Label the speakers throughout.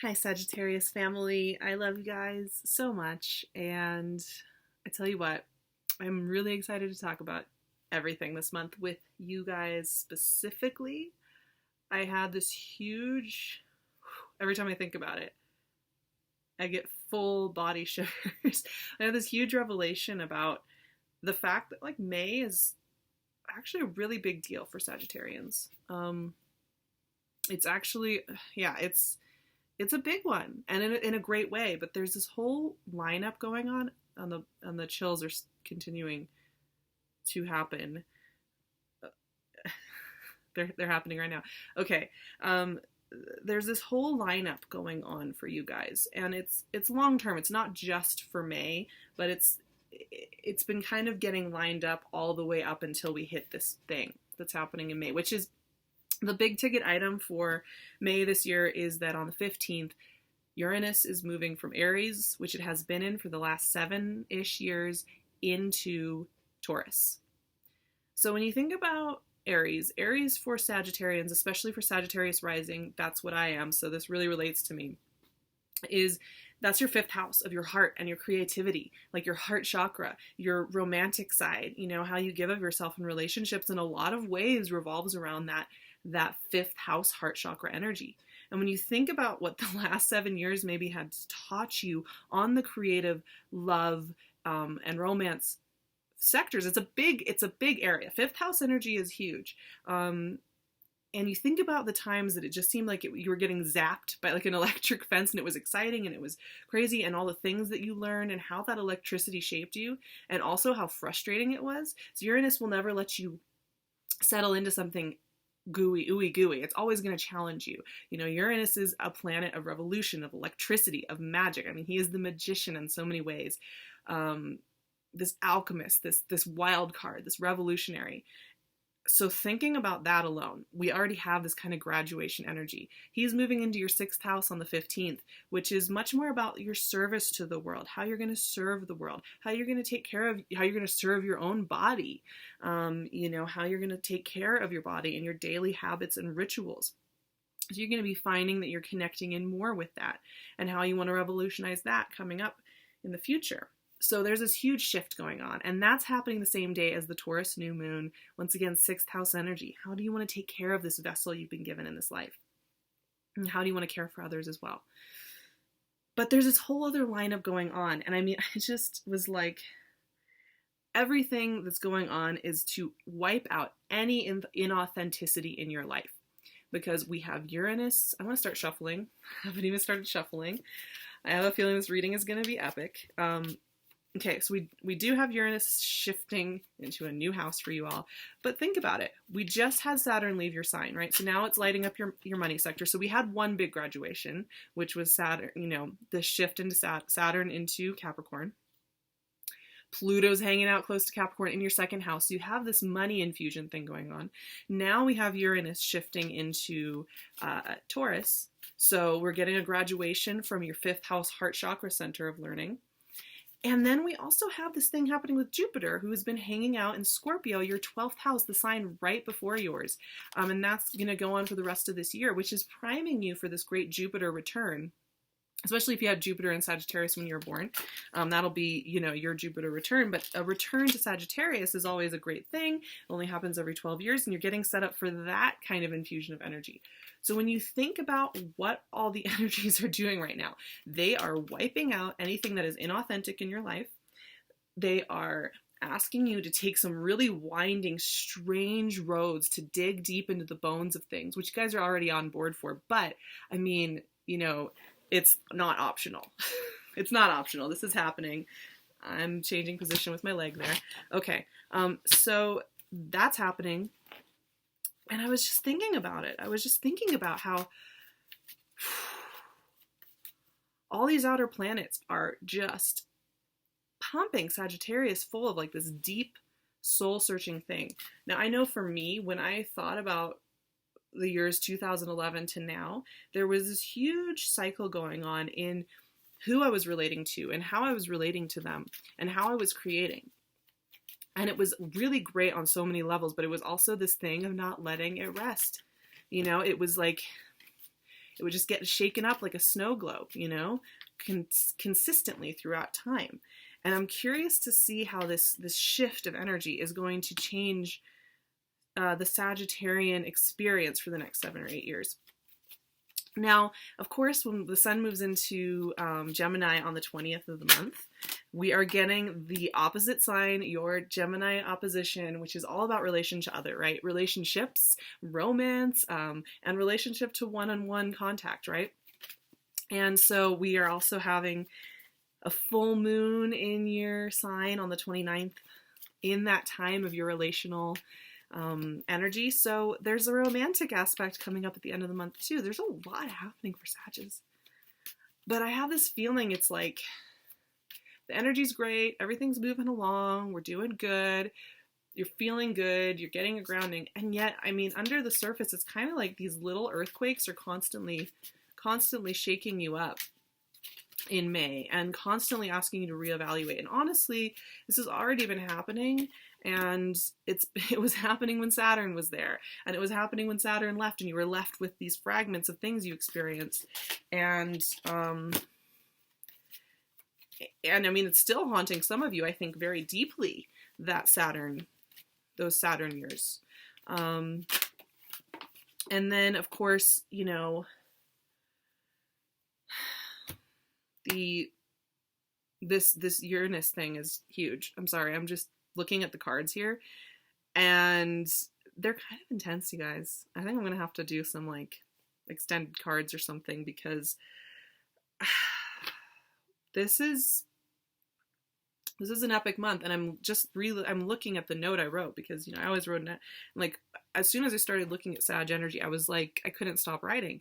Speaker 1: Hi, Sagittarius family. I love you guys so much. And I tell you what, I'm really excited to talk about everything this month with you guys specifically. I had this huge, every time I think about it, I get full body shivers. I had this huge revelation about the fact that like May is actually a really big deal for Sagittarians. It's actually, yeah, it's a big one and in a great way, but there's this whole lineup going on the chills are continuing to happen. They're happening right now. Okay. There's this whole lineup going on for you guys, and it's long term. It's not just for May, but it's been kind of getting lined up all the way up until we hit this thing that's happening in May, which is the big ticket item for May this year is that on the 15th, Uranus is moving from Aries, which it has been in for the last 7-ish years, into Taurus. So when you think about Aries for Sagittarians, especially for Sagittarius rising, that's what I am, so this really relates to me, that's your 5th house of your heart and your creativity, like your heart chakra, your romantic side, how you give of yourself in relationships in a lot of ways revolves around that 5th house heart chakra energy. And when you think about what the last 7 years maybe had taught you on the creative love and romance sectors, it's a big area. 5th house energy is huge. And you think about the times that it just seemed like you were getting zapped by like an electric fence, and it was exciting and it was crazy, and all the things that you learned and how that electricity shaped you, and also how frustrating it was. So Uranus will never let you settle into something ooey gooey. It's always going to challenge you. Uranus is a planet of revolution, of electricity, of magic. I mean, he is the magician in so many ways. This alchemist, this wild card, this revolutionary. So thinking about that alone, we already have this kind of graduation energy. He's moving into your 6th house on the 15th, which is much more about your service to the world, how you're going to serve the world, how you're going to take care of, how you're going to serve your own body, how you're going to take care of your body and your daily habits and rituals. So you're going to be finding that you're connecting in more with that, and how you want to revolutionize that coming up in the future. So there's this huge shift going on, and that's happening the same day as the Taurus new moon. Once again, 6th house energy. How do you want to take care of this vessel you've been given in this life? And how do you want to care for others as well? But there's this whole other lineup going on, and I mean, I just was like, everything that's going on is to wipe out any inauthenticity in your life. Because we have Uranus. I want to start shuffling. I haven't even started shuffling. I have a feeling this reading is going to be epic. Okay, so we do have Uranus shifting into a new house for you all, but think about it. We just had Saturn leave your sign, right? So now it's lighting up your money sector. So we had one big graduation, which was Saturn, the shift into Saturn into Capricorn. Pluto's hanging out close to Capricorn in your 2nd house. So you have this money infusion thing going on. Now we have Uranus shifting into Taurus. So we're getting a graduation from your 5th house heart chakra center of learning. And then we also have this thing happening with Jupiter, who has been hanging out in Scorpio, your 12th house, the sign right before yours. And that's going to go on for the rest of this year, which is priming you for this great Jupiter return. Especially if you had Jupiter in Sagittarius when you were born. That'll be, your Jupiter return. But a return to Sagittarius is always a great thing. It only happens every 12 years, and you're getting set up for that kind of infusion of energy. So when you think about what all the energies are doing right now, they are wiping out anything that is inauthentic in your life. They are asking you to take some really winding, strange roads to dig deep into the bones of things, which you guys are already on board for. But, I mean, it's not optional. It's not optional. This is happening. I'm changing position with my leg there. Okay. So that's happening. And I was just thinking about it. I was just thinking about how all these outer planets are just pumping Sagittarius full of like this deep soul searching thing. Now, I know for me, when I thought about the years 2011 to now, there was this huge cycle going on in who I was relating to and how I was relating to them and how I was creating. And it was really great on so many levels, but it was also this thing of not letting it rest. It was like, it would just get shaken up like a snow globe, you know, consistently throughout time. And I'm curious to see how this shift of energy is going to change the Sagittarian experience for the next 7 or 8 years. Now, of course, when the sun moves into Gemini on the 20th of the month, we are getting the opposite sign, your Gemini opposition, which is all about relation to other, right? Relationships, romance, and relationship to one-on-one contact, right? And so we are also having a full moon in your sign on the 29th in that time of your relational energy. So there's a romantic aspect coming up at the end of the month too. There's a lot happening for Sagittarius. But I have this feeling it's like the energy's great, everything's moving along, we're doing good, you're feeling good, you're getting a grounding, and yet, I mean, under the surface, it's kind of like these little earthquakes are constantly shaking you up in May and constantly asking you to reevaluate. And honestly, this has already been happening, and it was happening when Saturn was there, and it was happening when Saturn left, and you were left with these fragments of things you experienced. And I mean, it's still haunting some of you, I think, very deeply, those Saturn years. And then, of course, you know, this Uranus thing is huge. I'm sorry, I'm just looking at the cards here, and they're kind of intense, you guys. I think I'm gonna have to do some like extended cards or something, because this is an epic month. And I'm looking at the note I wrote, because, you know, I always wrote like, as soon as I started looking at Sag energy, I was like, I couldn't stop writing.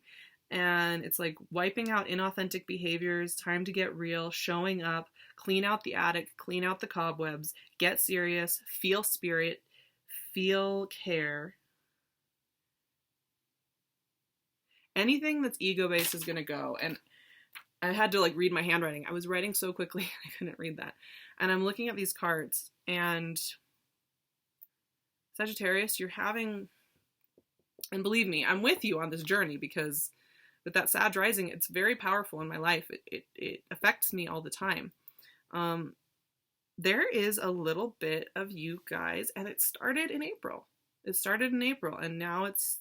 Speaker 1: And it's like wiping out inauthentic behaviors, time to get real, showing up, clean out the attic, clean out the cobwebs, get serious, feel spirit, feel care. Anything that's ego-based is going to go. And I had to like read my handwriting. I was writing so quickly, I couldn't read that. And I'm looking at these cards, and Sagittarius, you're having, and believe me, I'm with you on this journey, because with that Sag rising, it's very powerful in my life. It affects me all the time. There is a little bit of you guys, and it started in April. And now it's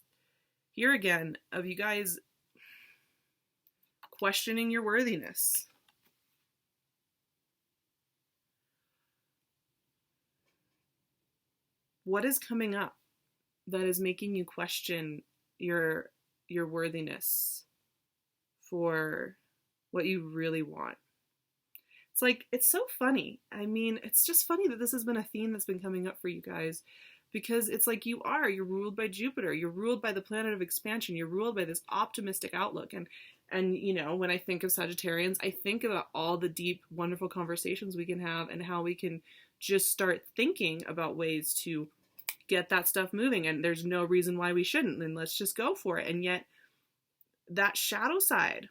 Speaker 1: here again, of you guys questioning your worthiness. What is coming up that is making you question your worthiness for what you really want? It's like, it's so funny. I mean, it's just funny that this has been a theme that's been coming up for you guys, because it's like you're ruled by Jupiter, you're ruled by the planet of expansion, you're ruled by this optimistic outlook. And you know, when I think of Sagittarians, I think about all the deep, wonderful conversations we can have, and how we can just start thinking about ways to get that stuff moving. And there's no reason why we shouldn't, and let's just go for it. And yet that shadow side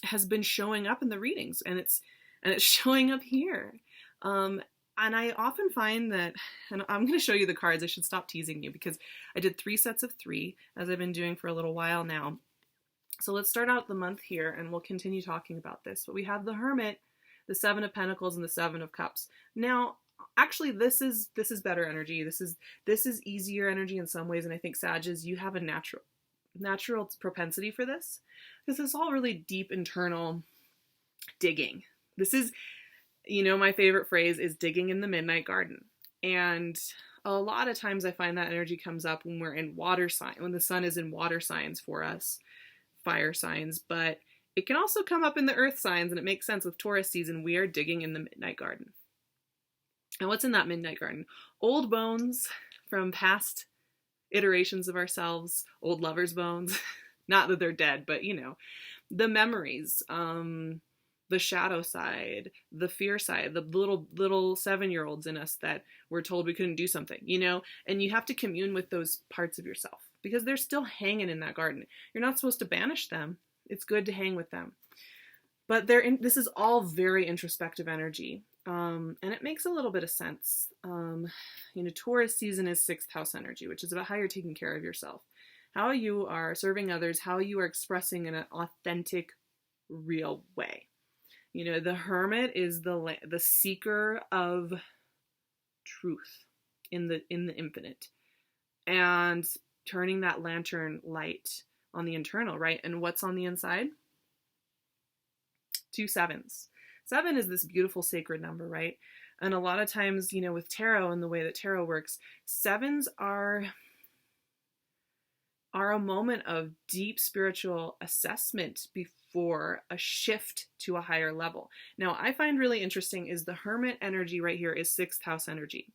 Speaker 1: has been showing up in the readings, and it's showing up here. And I often find that, and I'm going to show you the cards. I should stop teasing you, because I did 3 sets of 3, as I've been doing for a little while now. So let's start out the month here, and we'll continue talking about this. But we have the Hermit, the 7 of Pentacles, and the 7 of Cups. Now, actually, this is better energy. This is easier energy in some ways, and I think Sagittarius, you have a natural propensity for this, because it's all really deep internal digging. This is, you know, my favorite phrase is digging in the midnight garden. And a lot of times I find that energy comes up when we're in water sign, when the sun is in water signs for us, fire signs, but it can also come up in the earth signs, and it makes sense with Taurus season. We are digging in the midnight garden. And what's in that midnight garden? Old bones from past iterations of ourselves, old lovers' bones. Not that they're dead, but you know, the memories, the shadow side, the fear side, the little 7-year-olds in us that were told we couldn't do something, you know, and you have to commune with those parts of yourself, because they're still hanging in that garden. You're not supposed to banish them. It's good to hang with them. But this is all very introspective energy. And it makes a little bit of sense. You know, Taurus season is 6th house energy, which is about how you're taking care of yourself. how you are serving others, how you are expressing in an authentic, real way. You know, the Hermit is the seeker of truth in the infinite, and turning that lantern light on the internal, right? And what's on the inside? 2 sevens. 7 is this beautiful sacred number, right? And a lot of times, you know, with tarot and the way that tarot works, 7s are a moment of deep spiritual assessment before a shift to a higher level. Now, I find really interesting is the Hermit energy right here is 6th house energy.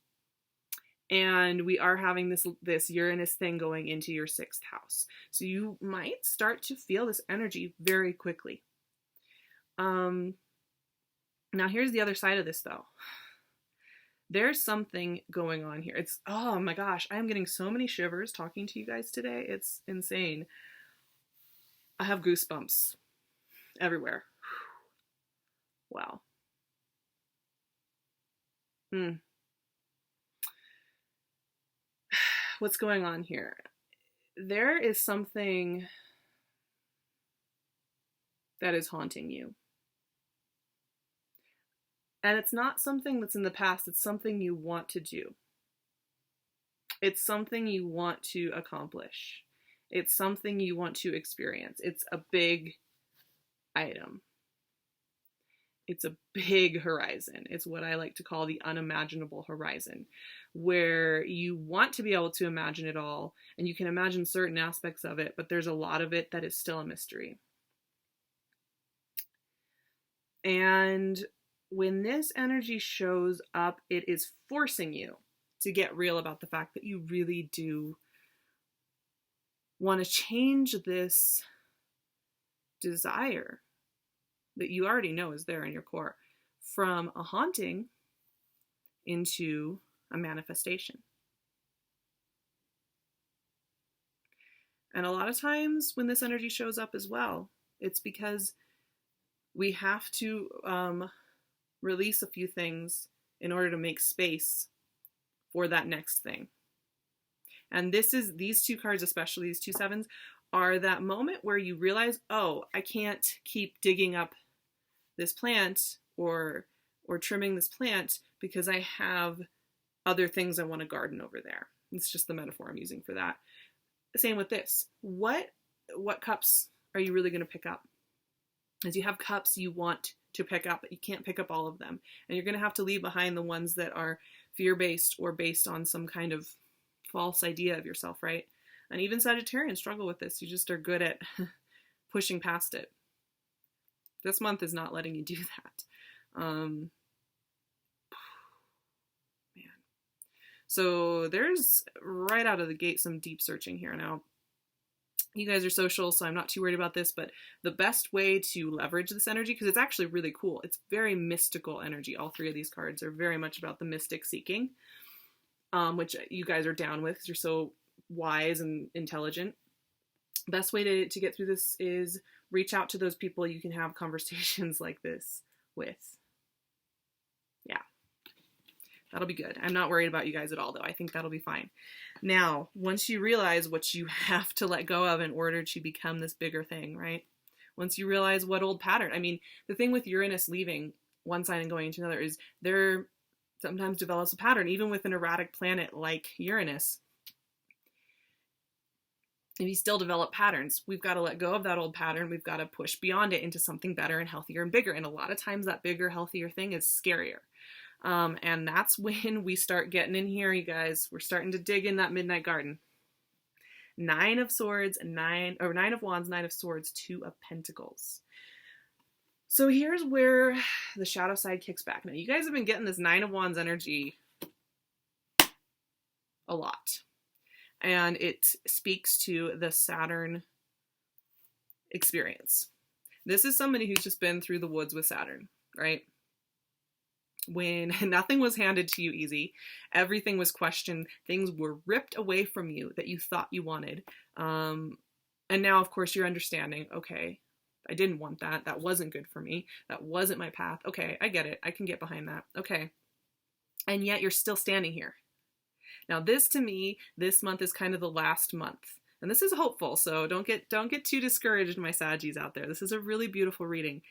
Speaker 1: And we are having this Uranus thing going into your 6th house. So you might start to feel this energy very quickly. Now here's the other side of this though. There's something going on here. It's, oh my gosh, I'm getting so many shivers talking to you guys today. It's insane. I have goosebumps everywhere. Wow. What's going on here? There is something that is haunting you. And it's not something that's in the past, it's something you want to do. It's something you want to accomplish. It's something you want to experience. It's a big item. It's a big horizon. It's what I like to call the unimaginable horizon, where you want to be able to imagine it all, and you can imagine certain aspects of it, but there's a lot of it that is still a mystery. And when this energy shows up, it is forcing you to get real about the fact that you really do want to change this desire that you already know is there in your core from a haunting into a manifestation. And a lot of times when this energy shows up as well, it's because we have to release a few things in order to make space for that next thing. And these 2 cards, especially these 2 sevens, are that moment where you realize, oh, I can't keep digging up this plant or trimming this plant because I have other things I want to garden over there. It's just the metaphor I'm using for that. Same with this. What cups are you really going to pick up? As you have cups you want to pick up, but you can't pick up all of them. And you're going to have to leave behind the ones that are fear-based or based on some kind of false idea of yourself, right? And even Sagittarians struggle with this. You just are good at pushing past it. This month is not letting you do that. Man. So there's right out of the gate some deep searching here. Now, you guys are social, so I'm not too worried about this, but the best way to leverage this energy, because it's actually really cool, it's very mystical energy. All 3 of these cards are very much about the mystic seeking, which you guys are down with because you're so wise and intelligent. Best way to get through this is reach out to those people you can have conversations like this with. Yeah. That'll be good. I'm not worried about you guys at all, though. I think that'll be fine. Now, once you realize what you have to let go of in order to become this bigger thing, right? Once you realize what old pattern. I mean, the thing with Uranus leaving one sign and going into another is there sometimes develops a pattern, even with an erratic planet like Uranus. If you still develop patterns, we've got to let go of that old pattern. We've got to push beyond it into something better and healthier and bigger. And a lot of times that bigger, healthier thing is scarier. And that's when we start getting in here, you guys. We're starting to dig in that midnight garden. 9 of Swords, 9 of Wands, 9 of Swords, 2 of Pentacles. So here's where the shadow side kicks back. Now, you guys have been getting this 9 of Wands energy a lot. And it speaks to the Saturn experience. This is somebody who's just been through the woods with Saturn, right? When nothing was handed to you easy, everything was questioned, things were ripped away from you that you thought you wanted. And now, of course, you're understanding, okay, I didn't want that. That wasn't good for me. That wasn't my path. Okay, I get it. I can get behind that. Okay. And yet you're still standing here. Now, this to me, this month is kind of the last month. And this is hopeful, so don't get too discouraged, my Saggies out there. This is a really beautiful reading.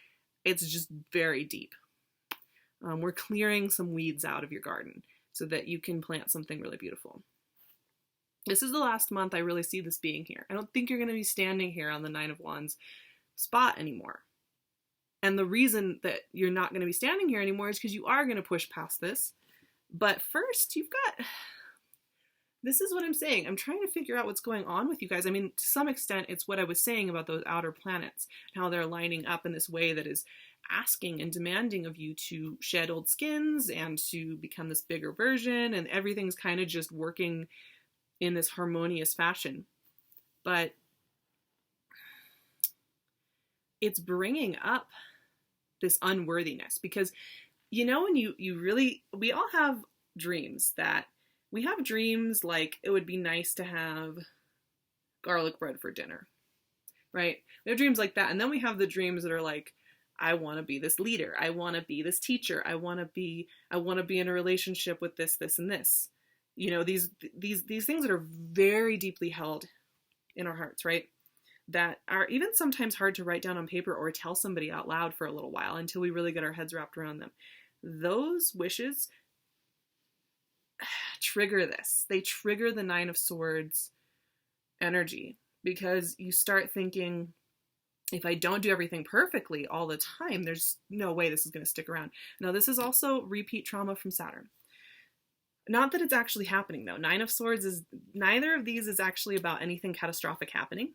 Speaker 1: It's just very deep. We're clearing some weeds out of your garden so that you can plant something really beautiful. This is the last month I really see this being here. I don't think you're going to be standing here on the Nine of Wands spot anymore. And the reason that you're not going to be standing here anymore is because you are going to push past this. But first, this is what I'm saying. I'm trying to figure out what's going on with you guys. I mean, to some extent, it's what I was saying about those outer planets, how they're lining up in this way that is asking and demanding of you to shed old skins and to become this bigger version, and everything's kind of just working in this harmonious fashion. But it's bringing up this unworthiness, because when we all have dreams that we have dreams like it would be nice to have garlic bread for dinner, right? We have dreams like that. And then we have the dreams that are like, I want to be this leader. I want to be this teacher. I want to be in a relationship with this, and this. These things that are very deeply held in our hearts, right? That are even sometimes hard to write down on paper or tell somebody out loud for a little while until we really get our heads wrapped around them. Those wishes trigger this. They trigger the Nine of Swords energy, because you start thinking, if I don't do everything perfectly all the time, there's no way this is going to stick around. Now, this is also repeat trauma from Saturn. Not that it's actually happening, though. Nine of Swords neither of these is actually about anything catastrophic happening.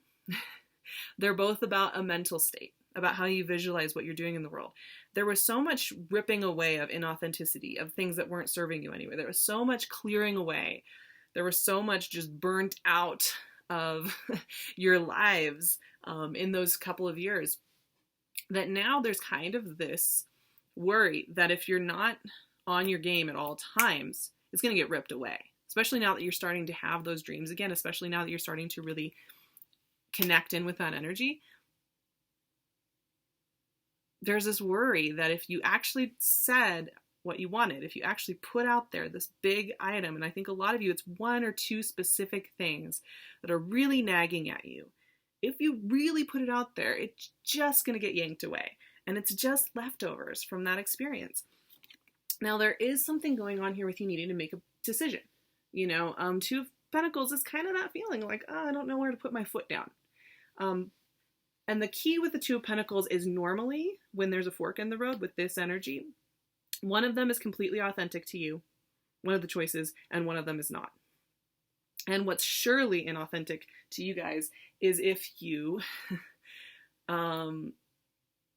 Speaker 1: They're both about a mental state, about how you visualize what you're doing in the world. There was so much ripping away of inauthenticity, of things that weren't serving you anyway. There was so much clearing away. There was so much just burnt out of your lives in those couple of years, that now there's kind of this worry that if you're not on your game at all times, it's going to get ripped away, especially now that you're starting to have those dreams again, especially now that you're starting to really connect in with that energy. There's this worry that if you actually said what you wanted, if you actually put out there this big item, and I think a lot of you, it's one or two specific things that are really nagging at you. If you really put it out there, it's just going to get yanked away. And it's just leftovers from that experience. Now, there is something going on here with you needing to make a decision. Two of Pentacles is kind of that feeling like, I don't know where to put my foot down. And the key with the Two of Pentacles is normally when there's a fork in the road with this energy, one of them is completely authentic to you, one of the choices, and one of them is not. And what's surely inauthentic to you guys is if you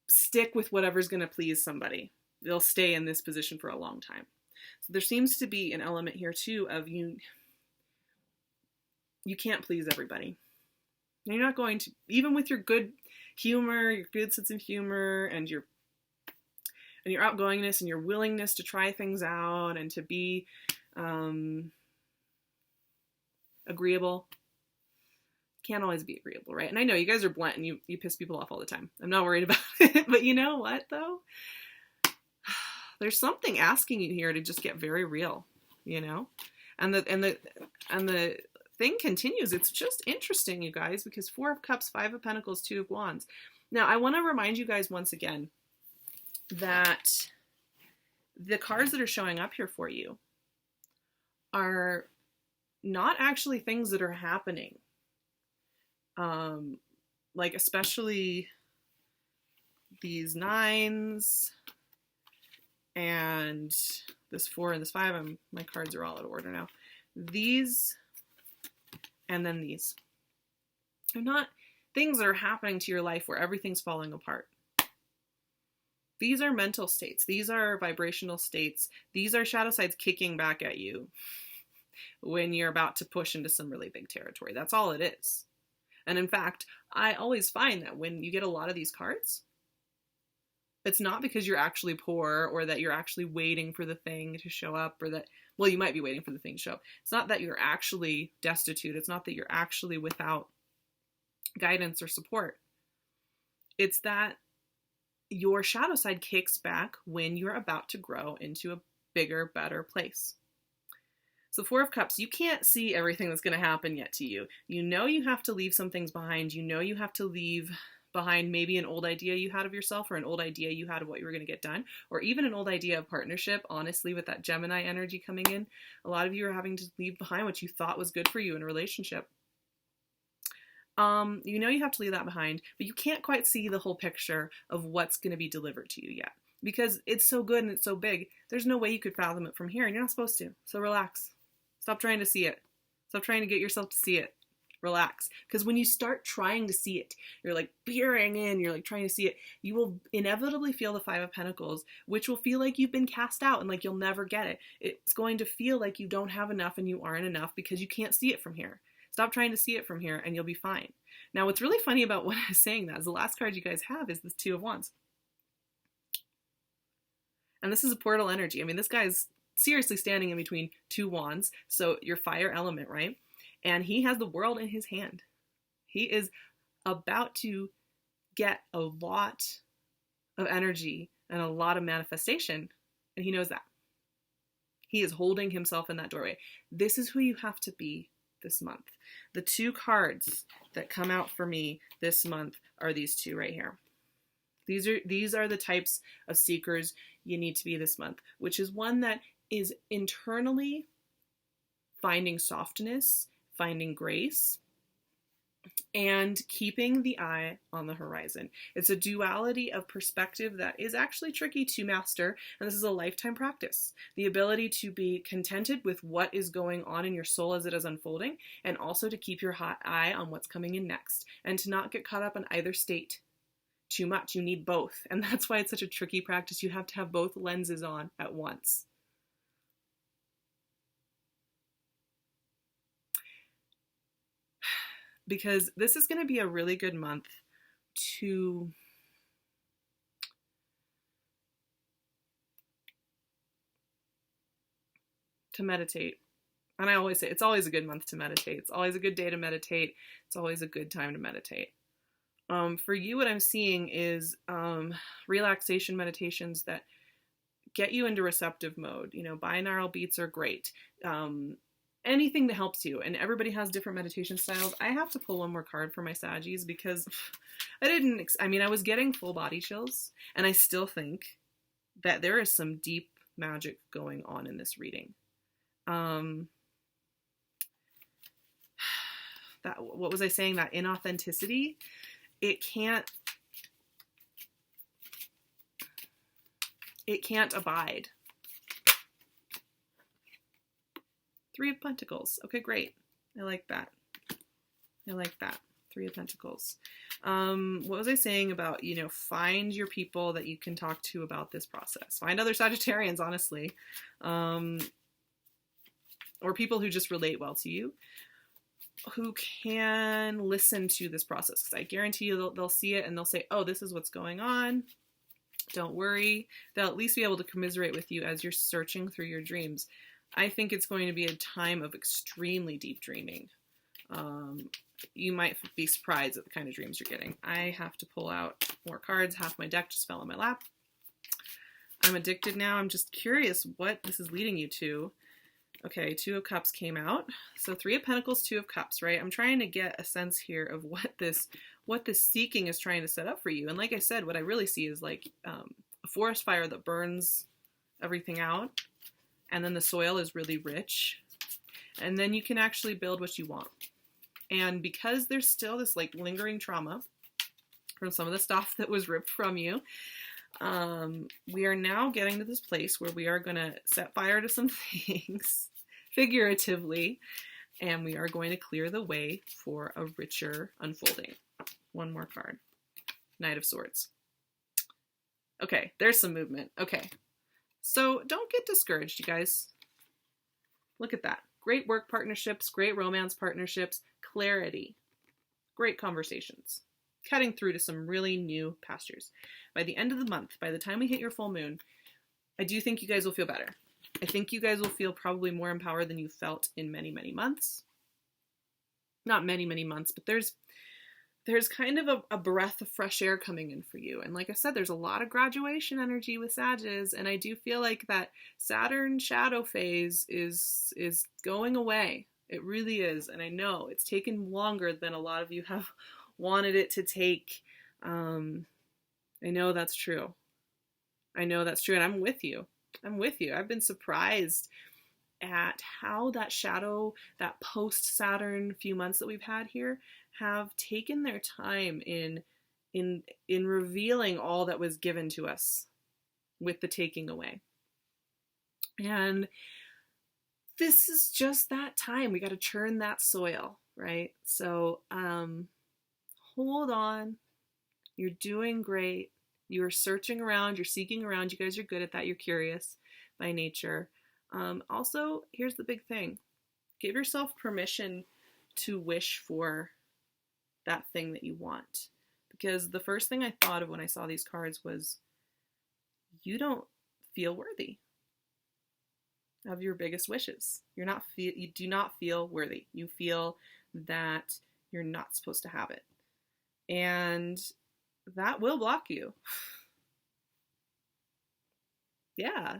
Speaker 1: stick with whatever's going to please somebody. They'll stay in this position for a long time. So there seems to be an element here too of you can't please everybody. You're not going to, even with your good humor, your good sense of humor, and your outgoingness and your willingness to try things out and to be agreeable. Can't always be agreeable, right? And I know you guys are blunt and you piss people off all the time. I'm not worried about it. But you know what, though? There's something asking you here to just get very real, And the thing continues. It's just interesting, you guys, because Four of Cups, Five of Pentacles, Two of Wands. Now, I want to remind you guys once again that the cards that are showing up here for you are not actually things that are happening. Like especially these nines and this four and this five. My cards are all out of order now. These and then these. They're not things that are happening to your life where everything's falling apart. These are mental states. These are vibrational states. These are shadow sides kicking back at you when you're about to push into some really big territory. That's all it is. And in fact, I always find that when you get a lot of these cards, it's not because you're actually poor or that you're actually waiting for the thing to show up or that, well, you might be waiting for the thing to show up. It's not that you're actually destitute. It's not that you're actually without guidance or support. It's that your shadow side kicks back when you're about to grow into a bigger, better place. So Four of Cups, you can't see everything that's going to happen yet to you. You know you have to leave some things behind. You know you have to leave behind maybe an old idea you had of yourself, or an old idea you had of what you were going to get done, or even an old idea of partnership. Honestly, with that Gemini energy coming in, a lot of you are having to leave behind what you thought was good for you in a relationship. You know you have to leave that behind, but you can't quite see the whole picture of what's going to be delivered to you yet, because it's so good and it's so big. There's no way you could fathom it from here, and you're not supposed to. So relax. Stop trying to see it. Stop trying to get yourself to see it. Relax. Because when you start trying to see it, you're like peering in, you're like trying to see it, you will inevitably feel the Five of Pentacles, which will feel like you've been cast out and like you'll never get it. It's going to feel like you don't have enough and you aren't enough because you can't see it from here. Stop trying to see it from here and you'll be fine. Now, what's really funny about what I was saying that is the last card you guys have is this Two of Wands. And this is a portal energy. I mean, this guy's seriously standing in between two wands, so your fire element, right? And he has the world in his hand. He is about to get a lot of energy and a lot of manifestation, and he knows that. He is holding himself in that doorway. This is who you have to be this month. The two cards that come out for me this month are these two right here. These are the types of seekers you need to be this month, which is one that is internally finding softness, finding grace, and keeping the eye on the horizon. It's a duality of perspective that is actually tricky to master, and this is a lifetime practice. The ability to be contented with what is going on in your soul as it is unfolding, and also to keep your hot eye on what's coming in next, and to not get caught up in either state too much. You need both, and that's why it's such a tricky practice. You have to have both lenses on at once. Because this is going to be a really good month to meditate. And I always say it's always a good month to meditate. It's always a good day to meditate. It's always a good time to meditate. For you, what I'm seeing is relaxation meditations that get you into receptive mode. You know, binaural beats are great. Anything that helps you, and everybody has different meditation styles. I have to pull one more card for my Saggies because I was getting full body chills, and I still think that there is some deep magic going on in this reading. What was I saying? That inauthenticity, it can't abide. Three of Pentacles. Okay, great. I like that. Three of Pentacles. What was I saying about, find your people that you can talk to about this process. Find other Sagittarians, honestly. Or people who just relate well to you, who can listen to this process. Because I guarantee you they'll see it and they'll say, oh, this is what's going on. Don't worry. They'll at least be able to commiserate with you as you're searching through your dreams. I think it's going to be a time of extremely deep dreaming. You might be surprised at the kind of dreams you're getting. I have to pull out more cards. Half my deck just fell on my lap. I'm addicted now. I'm just curious what this is leading you to. Okay, Two of Cups came out. So Three of Pentacles, Two of Cups, right? I'm trying to get a sense here of what this seeking is trying to set up for you. And like I said, what I really see is like a forest fire that burns everything out. And then the soil is really rich. And then you can actually build what you want. And because there's still this like lingering trauma from some of the stuff that was ripped from you, we are now getting to this place where we are going to set fire to some things, figuratively, and we are going to clear the way for a richer unfolding. One more card. Knight of Swords. Okay, there's some movement. Okay. So don't get discouraged, you guys. Look at that. Great work partnerships, great romance partnerships, clarity, great conversations, cutting through to some really new pastures. By the end of the month, by the time we hit your full moon, I do think you guys will feel better. I think you guys will feel probably more empowered than you felt in many, many months. Not many, many months, but there's there's kind of a breath of fresh air coming in for you. And like I said, there's a lot of graduation energy with Sagittarius, and I do feel like that Saturn shadow phase is going away. It really is. And I know it's taken longer than a lot of you have wanted it to take. I know that's true. I know that's true. And I'm with you. I'm with you. I've been surprised at how that shadow, that post-Saturn few months that we've had here, have taken their time in revealing all that was given to us with the taking away. And this is just that time. We got to churn that soil, right? So hold on. You're doing great. You're searching around. You're seeking around. You guys are good at that. You're curious by nature. Also, here's the big thing. Give yourself permission to wish for that thing that you want. Because the first thing I thought of when I saw these cards was, you don't feel worthy of your biggest wishes. You do not feel worthy. You feel that you're not supposed to have it. And that will block you. Yeah.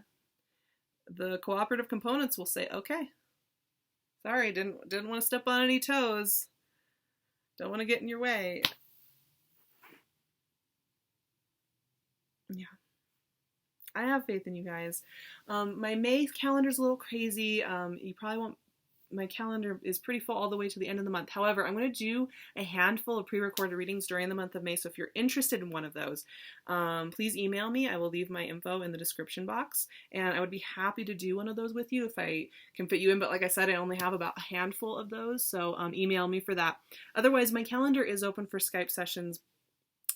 Speaker 1: The cooperative components will say, okay, sorry, didn't want to step on any toes. Don't want to get in your way. Yeah. I have faith in you guys. My May calendar's a little crazy. You probably won't. My calendar is pretty full all the way to the end of the month. However, I'm going to do a handful of pre-recorded readings during the month of May. So if you're interested in one of those, please email me. I will leave my info in the description box. And I would be happy to do one of those with you if I can fit you in. But like I said, I only have about a handful of those. So email me for that. Otherwise, my calendar is open for Skype sessions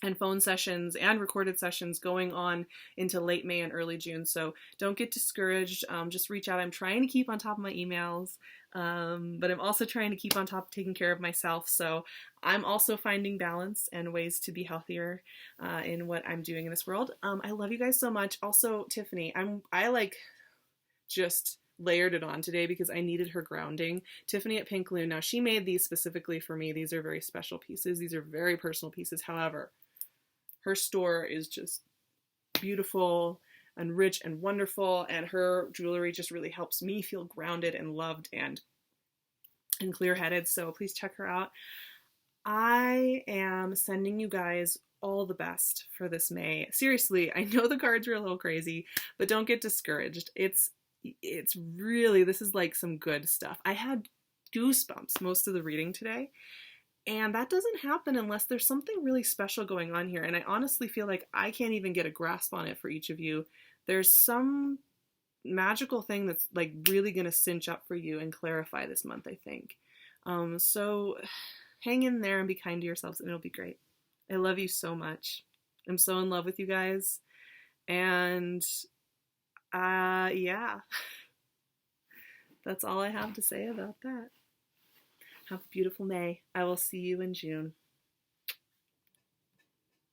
Speaker 1: and phone sessions and recorded sessions going on into late May and early June. So don't get discouraged. Just reach out. I'm trying to keep on top of my emails, but I'm also trying to keep on top of taking care of myself. So I'm also finding balance and ways to be healthier in what I'm doing in this world. I love you guys so much. Also, Tiffany, I like just layered it on today because I needed her grounding. Tiffany at PinkLune. Now, she made these specifically for me. These are very special pieces. These are very personal pieces. However, her store is just beautiful and rich and wonderful, and her jewelry just really helps me feel grounded and loved and clear-headed. So please check her out. I am sending you guys all the best for this May. Seriously, I know the cards are a little crazy, but don't get discouraged. It's really, this is like some good stuff. I had goosebumps most of the reading today. And that doesn't happen unless there's something really special going on here. And I honestly feel like I can't even get a grasp on it for each of you. There's some magical thing that's like really going to cinch up for you and clarify this month, I think. So hang in there and be kind to yourselves and it'll be great. I love you so much. I'm so in love with you guys. And yeah, that's all I have to say about that. Have a beautiful May. I will see you in June.